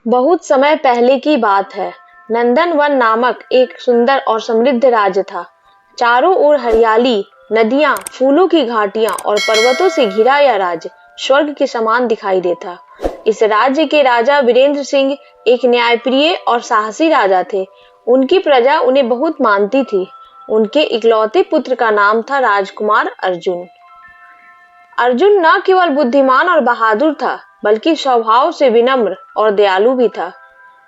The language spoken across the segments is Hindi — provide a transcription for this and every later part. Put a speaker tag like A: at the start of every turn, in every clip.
A: बहुत समय पहले की बात है। नंदनवन नामक एक सुंदर और समृद्ध राज्य था। चारों ओर हरियाली, नदियां, फूलों की घाटियां और पर्वतों से घिरा यह राज्य स्वर्ग के समान दिखाई देता। इस राज्य के राजा वीरेंद्र सिंह एक न्यायप्रिय और साहसी राजा थे। उनकी प्रजा उन्हें बहुत मानती थी। उनके इकलौते पुत्र का नाम था राजकुमार अर्जुन। अर्जुन न केवल बुद्धिमान और बहादुर था, बल्कि स्वभाव से विनम्र और दयालु भी था।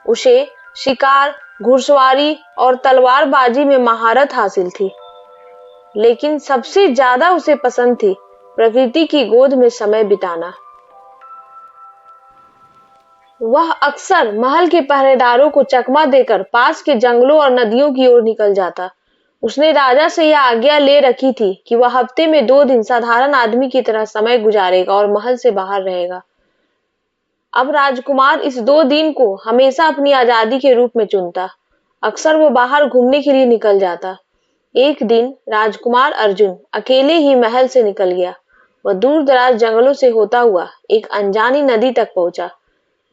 A: उसे शिकार, घुड़सवारी और तलवारबाजी में महारत हासिल थी, लेकिन सबसे ज्यादा उसे पसंद थी प्रकृति की गोद में समय बिताना। वह अक्सर महल के पहरेदारों को चकमा देकर पास के जंगलों और नदियों की ओर निकल जाता। उसने राजा से यह आज्ञा ले रखी थी कि वह हफ्ते में 2 दिन साधारण आदमी की तरह समय गुजारेगा और महल से बाहर रहेगा। अब राजकुमार इस 2 दिन को हमेशा अपनी आजादी के रूप में चुनता। अक्सर वो बाहर घूमने के लिए निकल जाता। एक दिन राजकुमार अर्जुन अकेले ही महल से निकल गया। वह दूर दराज जंगलों से होता हुआ एक अनजानी नदी तक पहुंचा।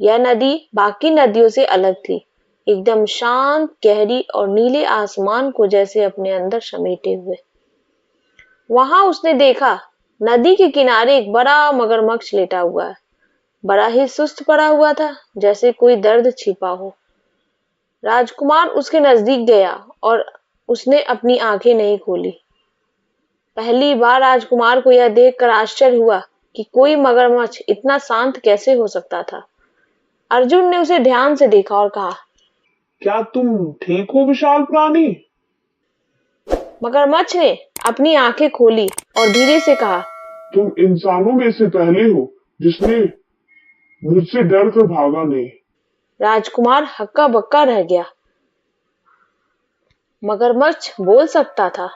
A: यह नदी बाकी नदियों से अलग थी, एकदम शांत, गहरी और नीले आसमान को जैसे अपने अंदर समेटे हुए। वहां उसने देखा, नदी के किनारे एक बड़ा मगरमच्छ लेटा हुआ है। बड़ा ही सुस्त पड़ा हुआ था, जैसे कोई दर्द छिपा हो। राजकुमार उसके नजदीक गया और उसने अपनी आंखें नहीं खोली। पहली बार राजकुमार को यह देखकर आश्चर्य हुआ कि कोई मगरमच्छ इतना शांत कैसे हो सकता था। अर्जुन ने उसे ध्यान से देखा और कहा,
B: क्या तुम ठीक हो विशाल प्राणी?
A: मगरमच्छ ने अपनी आंखें खोली और धीरे से कहा,
B: तुम इंसानों में से पहले हो जिसने मुझसे डर कर भागा नहीं।
A: राजकुमार हक्का बक्का रह गया। मगरमच्छ बोल सकता था।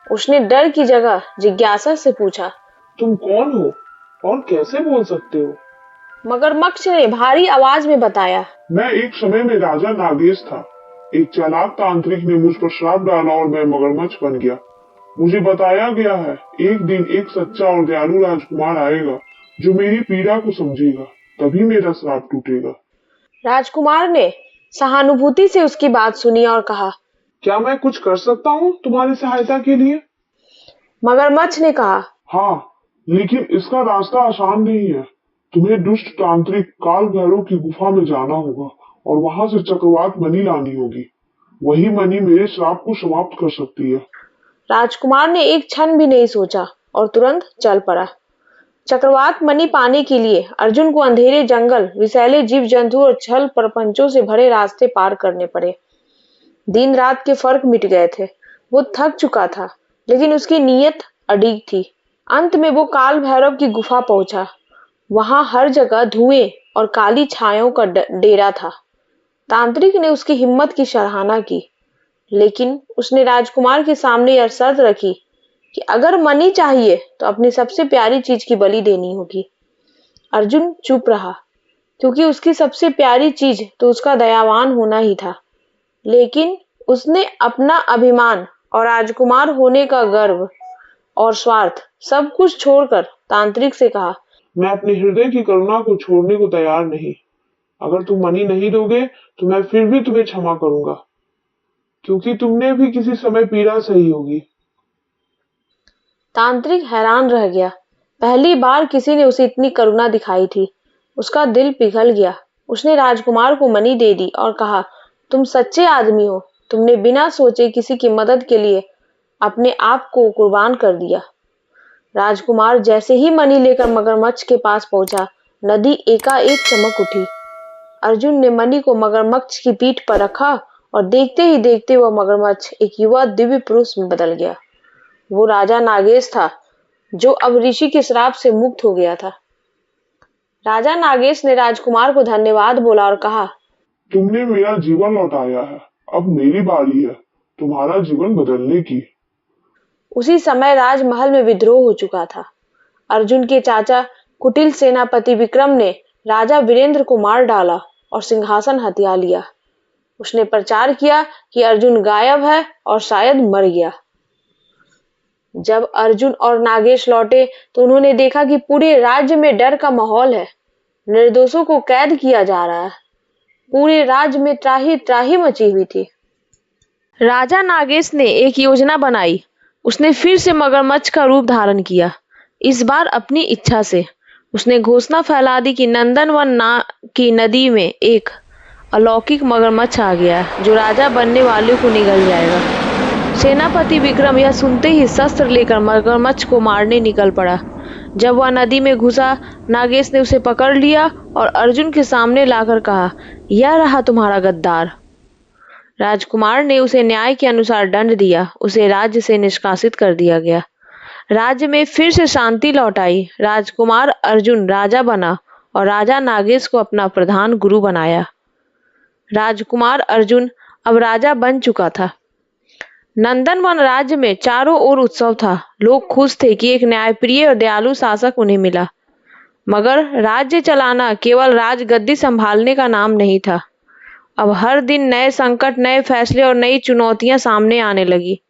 A: उसने डर की जगह जिज्ञासा से पूछा,
B: तुम कौन हो और कैसे बोल सकते हो?
A: मगरमच्छ ने भारी आवाज में बताया,
B: मैं एक समय में राजा नागेश था। एक चालाक तांत्रिक ने मुझ पर श्राप डाला और मैं मगरमच्छ बन गया। मुझे बताया गया है एक दिन एक सच्चा और दयालु राजकुमार आएगा जो मेरी पीड़ा को समझेगा, तभी मेरा श्राप टूटेगा।
A: राजकुमार ने सहानुभूति से उसकी बात सुनी और कहा,
B: क्या मैं कुछ कर सकता हूँ तुम्हारी सहायता के लिए?
A: मगरमच्छ ने कहा,
B: हाँ, लेकिन इसका रास्ता आसान नहीं है। तुम्हें दुष्ट तांत्रिक काल भैरव की गुफा में जाना होगा और वहां से चक्रवात मणि लानी होगी। वही मणि मेरे श्राप को समाप्त कर सकती है।
A: राजकुमार ने एक क्षण भी नहीं सोचा और तुरंत चल पड़ा। चक्रवात मणि पाने के लिए अर्जुन को अंधेरे जंगल, विषैले जीव जंतु और छल प्रपंचों से भरे रास्ते पार करने पड़े। दिन रात के फर्क मिट गए थे। वो थक चुका था, लेकिन उसकी नीयत अडिग थी। अंत में वो काल भैरव की गुफा पहुंचा। वहां हर जगह धुएं और काली छायाओं का डेरा था। तांत्रिक ने उसकी हिम्मत की सराहना की, लेकिन उसने राजकुमार के सामने यह शर्त रखी कि अगर मनी चाहिए तो अपनी सबसे प्यारी चीज की बलि देनी होगी। अर्जुन चुप रहा, क्योंकि उसकी सबसे प्यारी चीज तो उसका दयावान होना ही था। लेकिन उसने अपना अभिमान और राजकुमार होने का गर्व और स्वार्थ सब कुछ छोड़कर तांत्रिक से कहा,
B: मैं अपने हृदय की करुणा को छोड़ने को तैयार नहीं। अगर तुम मणि नहीं दोगे तो मैं फिर भी तुम्हें क्षमा करूंगा, क्योंकि तुमने भी किसी समय पीड़ा सही होगी।
A: तांत्रिक हैरान रह गया। पहली बार किसी ने उसे इतनी करुणा दिखाई थी। उसका दिल पिघल गया। उसने राजकुमार को मणि दे दी और कहा, तुम सच्चे आदमी हो। तुमने बिना सोचे किसी की मदद के लिए अपने आप को कुर्बान कर दिया। राजकुमार जैसे ही मणि लेकर मगरमच्छ के पास पहुंचा, नदी एकाएक चमक उठी। अर्जुन ने मणि को मगरमच्छ की पीठ पर रखा और देखते ही देखते वह मगरमच्छ एक युवा दिव्य पुरुष में बदल गया। वो राजा नागेश था, जो अब ऋषि के श्राप से मुक्त हो गया था। राजा नागेश ने राजकुमार को धन्यवाद बोला और कहा,
B: तुमने मेरा जीवन लौटाया है। अब मेरी बारी है तुम्हारा जीवन बदलने की।
A: उसी समय राजमहल में विद्रोह हो चुका था। अर्जुन के चाचा कुटिल सेनापति विक्रम ने राजा वीरेंद्र को मार डाला और सिंहासन हथिया लिया। उसने प्रचार किया कि अर्जुन गायब है और शायद मर गया। जब अर्जुन और नागेश लौटे तो उन्होंने देखा कि पूरे राज्य में डर का माहौल है। निर्दोषों को कैद किया जा रहा है। पूरे राज्य में त्राही त्राही मची हुई थी। राजा नागेश ने एक योजना बनाई। उसने फिर से मगरमच्छ का रूप धारण किया। इस बार अपनी इच्छा से उसने घोषणा फैला दी कि नंदनवन की नदी में एक अलौकिक मगरमच्छ आ गया जो राजा बनने वाले को निगल जाएगा। सेनापति विक्रम यह सुनते ही शस्त्र लेकर मगरमच्छ को मारने निकल पड़ा। जब वह नदी में घुसा, नागेश ने उसे पकड़ लिया और अर्जुन के सामने लाकर कहा, यह रहा तुम्हारा गद्दार। राजकुमार ने उसे न्याय के अनुसार दंड दिया। उसे राज्य से निष्कासित कर दिया गया। राज्य में फिर से शांति लौट आई। राजकुमार अर्जुन राजा बना और राजा नागेश को अपना प्रधान गुरु बनाया। राजकुमार अर्जुन अब राजा बन चुका था। नंदनवन राज्य में चारों ओर उत्सव था। लोग खुश थे कि एक न्यायप्रिय और दयालु शासक उन्हें मिला। मगर राज्य चलाना केवल राजगद्दी संभालने का नाम नहीं था। अब हर दिन नए संकट, नए फैसले और नई चुनौतियां सामने आने लगी।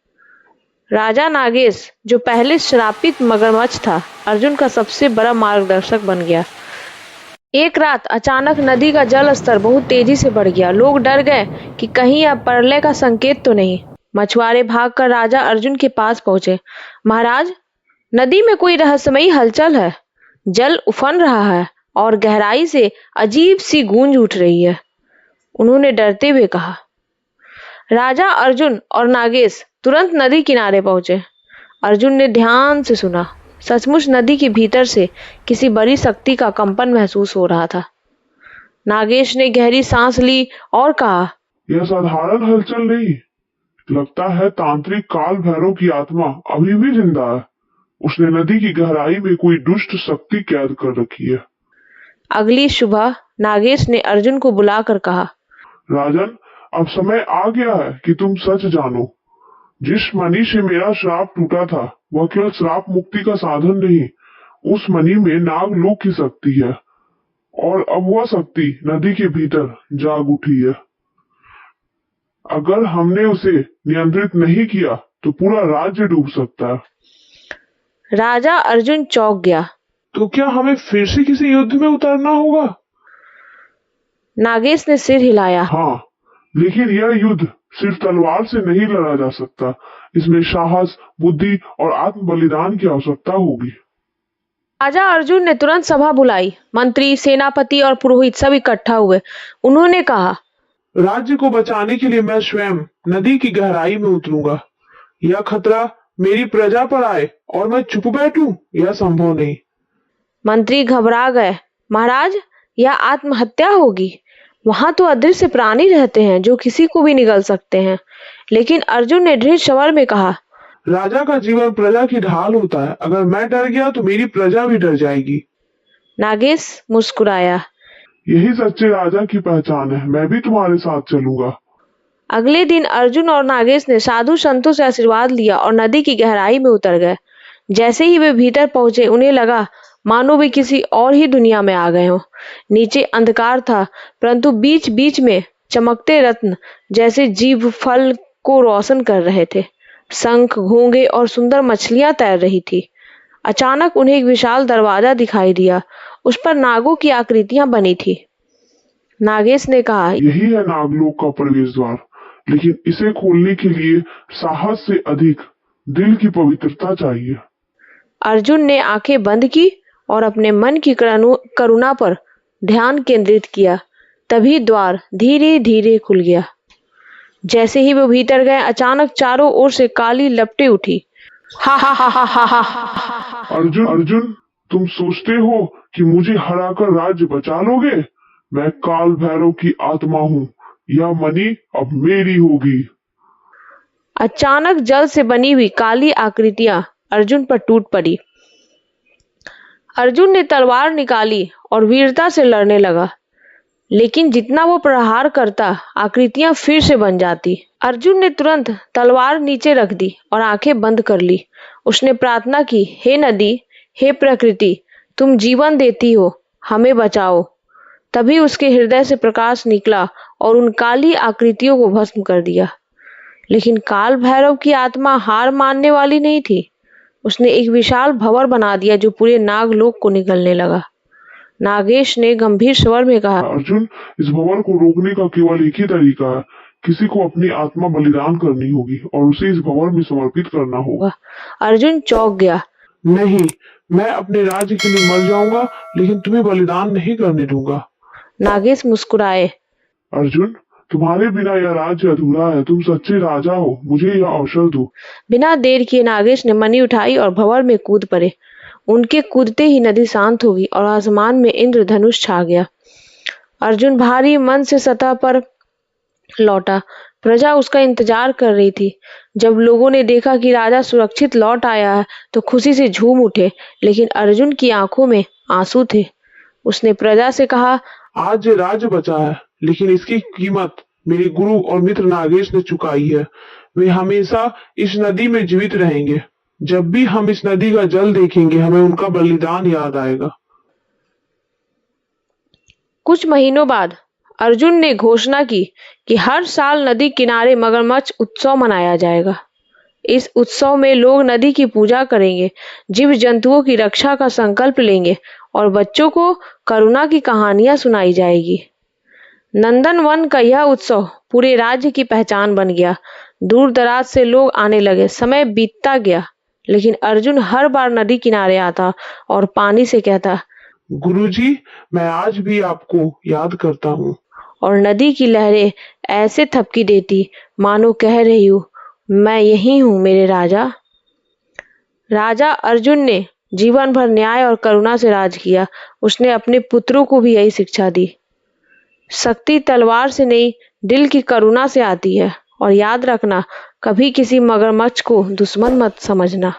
A: राजा नागेश, जो पहले श्रापित मगरमच्छ था, अर्जुन का सबसे बड़ा मार्गदर्शक बन गया। एक रात अचानक नदी का जल स्तर बहुत तेजी से बढ़ गया। लोग डर गए कि कहीं अब प्रलय का संकेत तो नहीं। मछुआरे भागकर राजा अर्जुन के पास पहुंचे। महाराज, नदी में कोई रहस्यमयी हलचल है। जल उफन रहा है और गहराई से अजीब सी गूंज उठ रही है, उन्होंने डरते हुए कहा। राजा अर्जुन और नागेश तुरंत नदी किनारे पहुंचे। अर्जुन ने ध्यान से सुना। सचमुच नदी के भीतर से किसी बड़ी शक्ति का कंपन महसूस हो रहा था। नागेश ने गहरी सांस ली और कहा,
B: यह साधारण हलचल नहीं, लगता है तांत्रिक काल भैरव की आत्मा अभी भी जिंदा है। उसने नदी की गहराई में कोई दुष्ट शक्ति कैद कर रखी है।
A: अगली सुबह नागेश ने अर्जुन को बुलाकर कहा,
B: राजन, अब समय आ गया है कि तुम सच जानो। जिस मणि से मेरा श्राप टूटा था, वह केवल श्राप मुक्ति का साधन नहीं, उस मणि में नागलोक की शक्ति है और अब वह शक्ति नदी के भीतर जाग उठी है। अगर हमने उसे नियंत्रित नहीं किया तो पूरा राज्य डूब सकता है।
A: राजा अर्जुन चौंक गया।
B: तो क्या हमें फिर से किसी युद्ध में उतरना होगा?
A: नागेश ने सिर हिलाया।
B: हाँ, लेकिन यह युद्ध सिर्फ तलवार से नहीं लड़ा जा सकता। इसमें साहस, बुद्धि और आत्म बलिदान की आवश्यकता होगी।
A: राजा अर्जुन ने तुरंत सभा बुलाई। मंत्री, सेनापति और पुरोहित सब इकट्ठा हुए। उन्होंने कहा,
B: राज्य को बचाने के लिए मैं स्वयं नदी की गहराई में उतरूंगा। यह खतरा मेरी प्रजा पर आए और मैं चुप बैठूं, यह संभव नहीं।
A: मंत्री घबरा गए। महाराज, यह आत्महत्या होगी। वहां तो अदृश्य प्राणी रहते हैं जो किसी को भी निगल सकते हैं। लेकिन अर्जुन ने दृढ़ स्वर में कहा,
B: राजा का जीवन प्रजा की ढाल होता है। अगर मैं डर गया तो मेरी प्रजा भी डर जाएगी।
A: नागेश मुस्कुराया।
B: यही सच्चे राजा की पहचान है। मैं भी तुम्हारे साथ चलूंगा।
A: अगले दिन अर्जुन और नागेश ने साधु संतों से आशीर्वाद लिया और नदी की गहराई में उतर गए। जैसे ही वे भीतर पहुंचे, उन्हें लगा मानो वे किसी और ही दुनिया में आ गए हों। नीचे अंधकार था, परंतु बीच बीच में चमकते रत्न जैसे जीव फल को रोशन कर रहे थे। शंख, घोंगे और सुंदर मछलियां तैर रही थी। अचानक उन्हें एक विशाल दरवाजा दिखाई दिया। उस पर नागों की आकृतियां बनी थी। नागेश ने कहा,
B: यही है नागलोक का प्रवेश द्वार, लेकिन इसे खोलने के लिए साहस से अधिक दिल की पवित्रता चाहिए।
A: अर्जुन ने आंखें बंद की और अपने मन की करुणा पर ध्यान केंद्रित किया। तभी द्वार धीरे धीरे खुल गया। जैसे ही वो भीतर गए, अचानक चारों ओर से काली लपटें उठी। हा हा हा हा हा हा।
B: अर्जुन, तुम सोचते हो कि मुझे हराकर राज्य बचा लोगे? मैं काल भैरव की आत्मा हूँ। यह मणि अब मेरी होगी।
A: अचानक जल से बनी हुई काली आकृतियां अर्जुन पर टूट पड़ी। अर्जुन ने तलवार निकाली और वीरता से लड़ने लगा, लेकिन जितना वो प्रहार करता, आकृतियां फिर से बन जाती। अर्जुन ने तुरंत तलवार नीचे रख दी और आंखें बंद कर ली। उसने प्रार्थना की, हे नदी, हे प्रकृति, तुम जीवन देती हो, हमें बचाओ। तभी उसके हृदय से प्रकाश निकला और उन काली आकृतियों को भस्म कर दिया। लेकिन काल भैरव की आत्मा हार मानने वाली नहीं थी। उसने एक विशाल भंवर बना दिया जो पूरे नागलोक को निगलने लगा। नागेश ने गंभीर स्वर में कहा।
B: अर्जुन, इस भंवर को रोकने का केवल एक ही तरीका है। किसी को अपनी आत्मा बलिदान करनी होगी और उसे इस भंवर में समर्पित करना होगा।
A: अर्जुन चौंक गया।
B: नहीं, मैं अपने राज्य के लिए मर जाऊंगा, लेकिन तुम्हें बलिदान नहीं करने दूंगा।
A: नागेश मुस्कुराए।
B: अर्जुन, तुम्हारे बिना यह राज्य अधूरा है। तुम सच्चे राजा हो, मुझे यह अवसर दो।
A: बिना देर किए नागेश ने मणि उठाई और भंवर में कूद पड़े। उनके कूदते ही नदी शांत हो गई और आसमान में इंद्रधनुष छा गया। अर्जुन भारी मन से सतह पर लौटा। प्रजा उसका इंतजार कर रही थी। जब लोगों ने देखा कि राजा सुरक्षित लौट आया है तो खुशी से झूम उठे, लेकिन अर्जुन की आंखों में आंसू थे। उसने प्रजा से कहा,
B: आज ये राज्य बचा है, लेकिन इसकी कीमत मेरे गुरु और मित्र नागेश ने चुकाई है। वे हमेशा इस नदी में जीवित रहेंगे। जब भी हम इस नदी का जल देखेंगे, हमें उनका बलिदान याद आएगा।
A: कुछ महीनों बाद अर्जुन ने घोषणा की कि हर साल नदी किनारे मगरमच्छ उत्सव मनाया जाएगा। इस उत्सव में लोग नदी की पूजा करेंगे, जीव जंतुओं की रक्षा का संकल्प लेंगे और बच्चों को करुणा की कहानियां सुनाई जाएगी। नंदनवन का यह उत्सव पूरे राज्य की पहचान बन गया। दूर दराज से लोग आने लगे। समय बीतता गया, लेकिन अर्जुन हर बार नदी किनारे आता और पानी से कहता,
B: गुरुजी, मैं आज भी आपको याद करता हूँ।
A: और नदी की लहरें ऐसे थपकी देती मानो कह रही हूँ, मैं यही हूँ मेरे राजा। राजा अर्जुन ने जीवन भर न्याय और करुणा से राज किया। उसने अपने पुत्रों को भी यही शिक्षा दी। शक्ति तलवार से नहीं, दिल की करुणा से आती है। और याद रखना, कभी किसी मगरमच्छ को दुश्मन मत समझना।